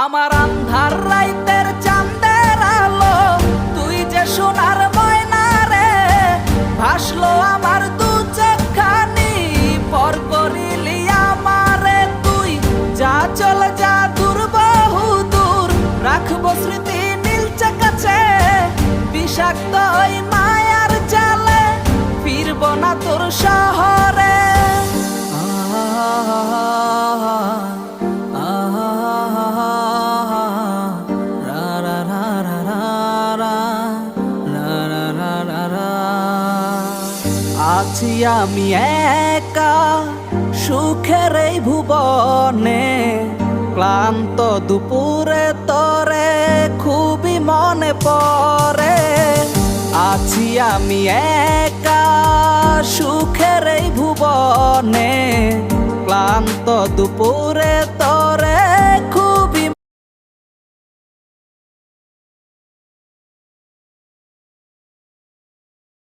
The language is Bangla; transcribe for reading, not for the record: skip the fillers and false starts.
আমার আন্ধার রাইতের চাঁদের আলো, তুই যে সোনার ময়না রে, ভাসলো আমার দু চোখখানি, পর করিলি আমারে তুই। যা চল যা দূর বহু দূর, রাখবো স্মৃতি নীলচে কাছে, বিষাক্ত ওই মায়ার জালে ফিরব না তোর শহরে। আছি আমি একা সুখের এই ভুবনে, ক্লান্ত দুপুরে তরে খুবই মনে পড়ে। আছি আমি একা সুখের এই ভুবনে, ক্লান্ত দুপুরে তরে